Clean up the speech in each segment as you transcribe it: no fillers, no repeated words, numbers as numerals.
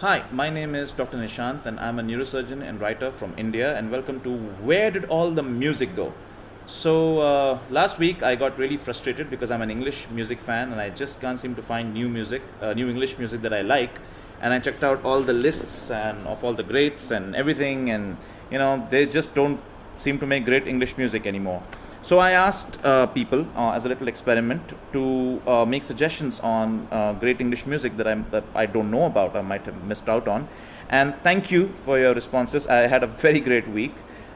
Hi, my name is Dr. Nishant and I'm a neurosurgeon and writer from India, and welcome to Where Did All the Music Go? Last week I got really frustrated because I'm an English music fan and I just can't seem to find new music, new English music that I like. And I checked out all the lists and of all the greats and everything, and they just don't seem to make great English music anymore. So I asked people as a little experiment to make suggestions on great English music that I don't know about, I might have missed out on. And thank you for your responses. I had a very great week,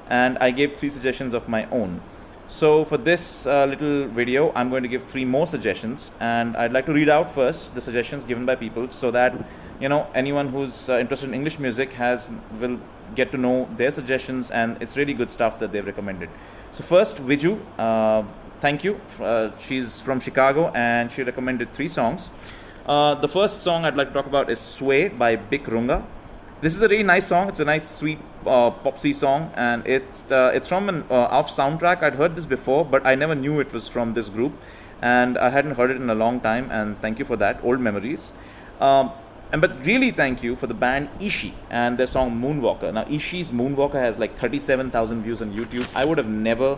and I gave 3 suggestions of my own. So for this little video, I'm going to give 3 more suggestions, and I'd like to read out first the suggestions given by people so that anyone who's interested in English music will get to know their suggestions, and it's really good stuff that they've recommended. So first, Viju, thank you. She's from Chicago and she recommended 3 songs. The first song I'd like to talk about is Sway by Bik Runga. This is a really nice song. It's a nice, sweet, popsy song, and it's from an off soundtrack. I'd heard this before, but I never knew it was from this group, and I hadn't heard it in a long time. And thank you for that, old memories. But really, thank you for the band Ishi and their song Moonwalker. Now, Ishi's Moonwalker has like 37,000 views on YouTube. I would have never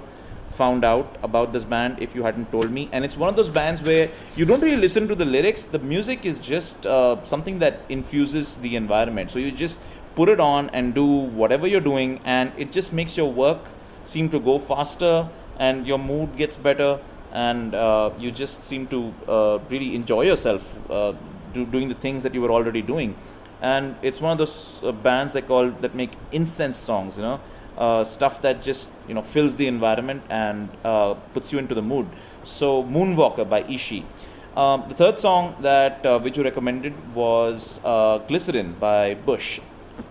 found out about this band if you hadn't told me. And it's one of those bands where you don't really listen to the lyrics. The music is just something that infuses the environment. So you just put it on and do whatever you're doing, and it just makes your work seem to go faster and your mood gets better, and you just seem to really enjoy yourself doing the things that you were already doing. And it's one of those bands that make incense songs, stuff that just fills the environment and puts you into the mood. So Moonwalker by Ishi. The third song that Viju recommended was Glycerin by Bush.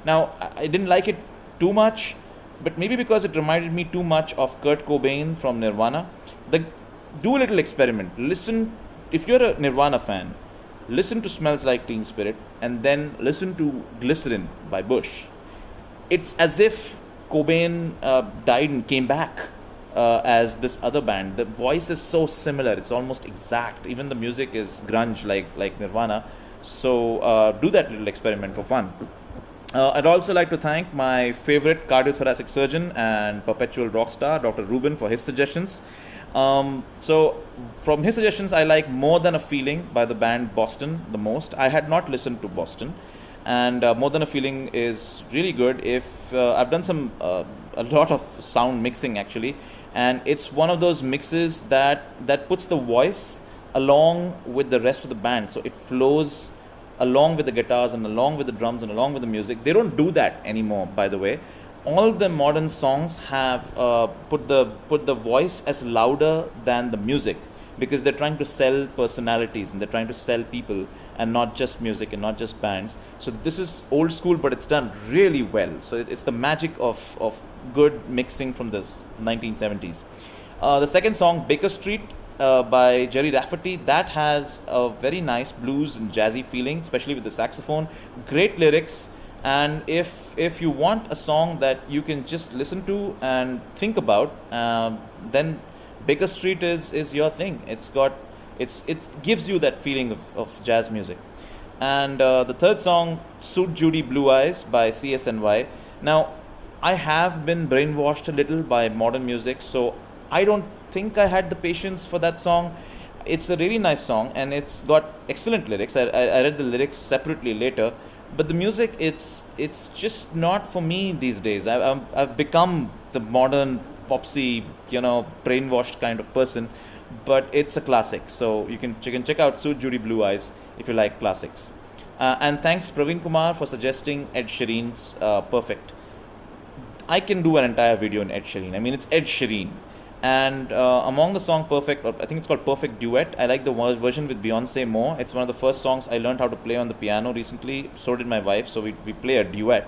Now, I didn't like it too much, but maybe because it reminded me too much of Kurt Cobain from Nirvana. Do a little experiment. Listen, if you're a Nirvana fan, listen to Smells Like Teen Spirit and then listen to Glycerin by Bush. It's as if Cobain died and came back as this other band. The voice is so similar, it's almost exact. Even the music is grunge like Nirvana. So do that little experiment for fun. I'd also like to thank my favorite cardiothoracic surgeon and perpetual rock star, Dr. Rubin, for his suggestions. So from his suggestions, I like More Than a Feeling by the band Boston the most. I had not listened to Boston, and More Than a Feeling is really good. If I've done a lot of sound mixing actually, and it's one of those mixes that puts the voice along with the rest of the band, so it flows along with the guitars and along with the drums and along with the music. They don't do that anymore, by the way. All the modern songs have put the voice as louder than the music, because they're trying to sell personalities and they're trying to sell people and not just music and not just bands. So this is old school, but it's done really well. So it's the magic of good mixing from the 1970s. The second song, Baker Street by Jerry Rafferty, that has a very nice blues and jazzy feeling, especially with the saxophone. Great lyrics. And if you want a song that you can just listen to and think about, then Baker Street is your thing. It gives you that feeling of jazz music. And the third song, Suit Judy Blue Eyes by CSNY. Now, I have been brainwashed a little by modern music, so I don't think I had the patience for that song. It's a really nice song and it's got excellent lyrics. I read the lyrics separately later. But the music, it's just not for me these days. I've become the modern popsy, brainwashed kind of person. But it's a classic, so you can check out Suit Judy Blue Eyes if you like classics. And thanks Praveen Kumar for suggesting Ed Sheeran's Perfect. I can do an entire video on Ed Sheeran. I mean, it's Ed Sheeran. And among the song Perfect, or I think it's called Perfect Duet, I like the version with Beyonce more. It's one of the first songs I learned how to play on the piano recently. So did my wife, so we play a duet.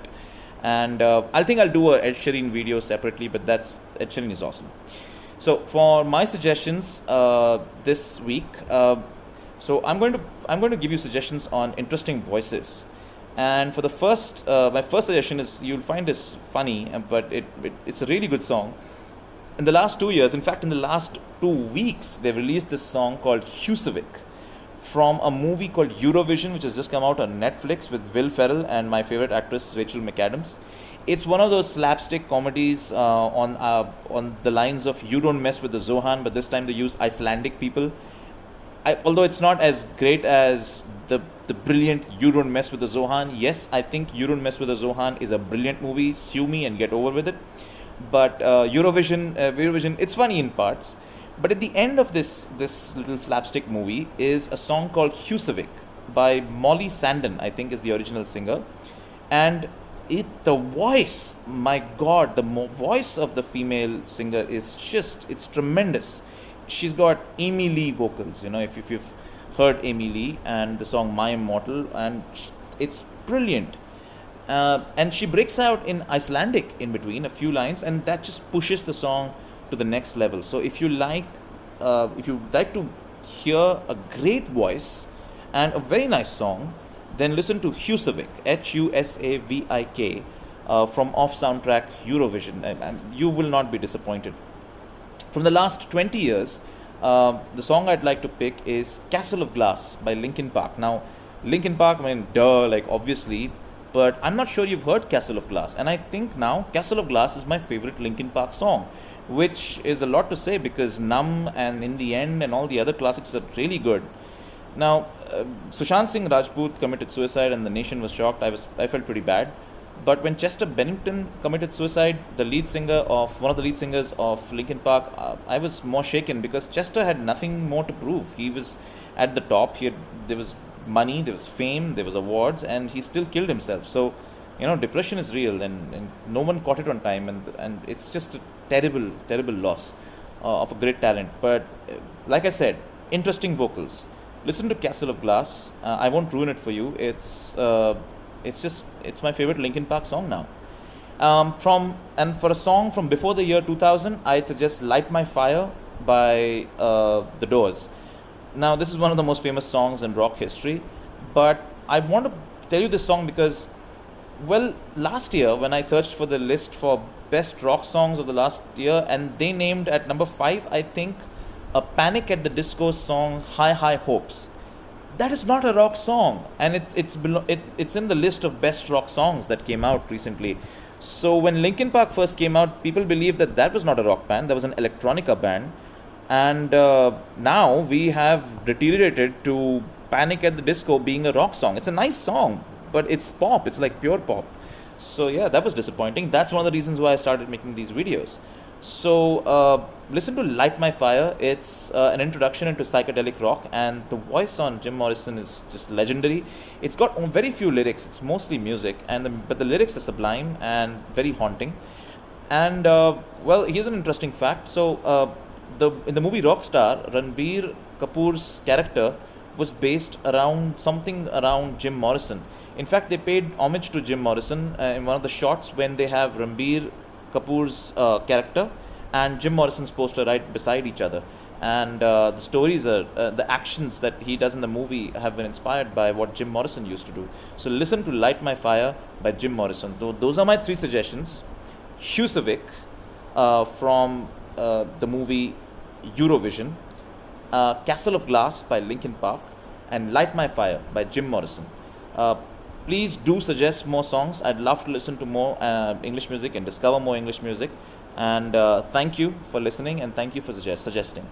And I think I'll do a Ed Sheeran video separately, but Ed Sheeran is awesome. So for my suggestions this week, so I'm going to give you suggestions on interesting voices. And for the first, my first suggestion is, you'll find this funny, but it's a really good song. In the last 2 years, in fact, in the last 2 weeks, they've released this song called Husavik from a movie called Eurovision, which has just come out on Netflix with Will Ferrell and my favorite actress Rachel McAdams. It's one of those slapstick comedies on the lines of "You Don't Mess with the Zohan," but this time they use Icelandic people. Although it's not as great as the brilliant "You Don't Mess with the Zohan." Yes, I think "You Don't Mess with the Zohan" is a brilliant movie. Sue me and get over with it. But Eurovision, it's funny in parts. But at the end of this little slapstick movie is a song called "Husavik" by Molly Sandon, I think is the original singer, and the voice, my God, the voice of the female singer is it's tremendous. She's got Amy Lee vocals, if you've heard Amy Lee and the song "My Immortal," and it's brilliant. And she breaks out in Icelandic in between a few lines, and that just pushes the song to the next level. So if you like to hear a great voice and a very nice song, then listen to Husavik, Husavik, from off soundtrack Eurovision, and you will not be disappointed. From the last 20 years, the song I'd like to pick is "Castle of Glass" by Linkin Park. Now, Linkin Park, obviously, but I'm not sure you've heard "Castle of Glass," and I think now "Castle of Glass" is my favorite Linkin Park song, which is a lot to say because "Numb" and "In the End" and all the other classics are really good. Now, Sushant Singh Rajput committed suicide and the nation was shocked. I felt pretty bad. But when Chester Bennington committed suicide, one of the lead singers of Linkin Park, I was more shaken because Chester had nothing more to prove. He was at the top. There was money, there was fame, there was awards, and he still killed himself. So, depression is real, and no one caught it on time, and it's just a terrible, terrible loss of a great talent. But like I said, interesting vocals. Listen to "Castle of Glass." I won't ruin it for you. It's my favorite Linkin Park song now. For a song from before the year 2000, I'd suggest "Light My Fire" by The Doors. Now, this is one of the most famous songs in rock history, but I want to tell you this song because, last year when I searched for the list for best rock songs of the last year, and they named at number 5, I think, a Panic at the Disco song, "High High Hopes." That is not a rock song, and it's in the list of best rock songs that came out recently. So when Linkin Park first came out, people believed that was not a rock band, that was an electronica band, and now we have deteriorated to Panic at the Disco being a rock song. It's a nice song, but it's pop, it's like pure pop. So yeah, that was disappointing. That's one of the reasons why I started making these videos. So listen to "Light My Fire." It's an introduction into psychedelic rock, and the voice on Jim Morrison is just legendary. It's got very few lyrics. It's mostly music, but the lyrics are sublime and very haunting. And here's an interesting fact. So in the movie Rockstar, Ranbir Kapoor's character was based around Jim Morrison. In fact, they paid homage to Jim Morrison in one of the shots when they have Ranbir Kapoor's character and Jim Morrison's poster right beside each other, and the stories the actions that he does in the movie have been inspired by what Jim Morrison used to do. So listen to "Light My Fire" by Jim Morrison. Those are my 3 suggestions: Husavik from the movie Eurovision, "Castle of Glass" by Linkin Park, and "Light My Fire" by Jim Morrison. Please do suggest more songs. I'd love to listen to more English music and discover more English music. And thank you for listening, and thank you for suggesting.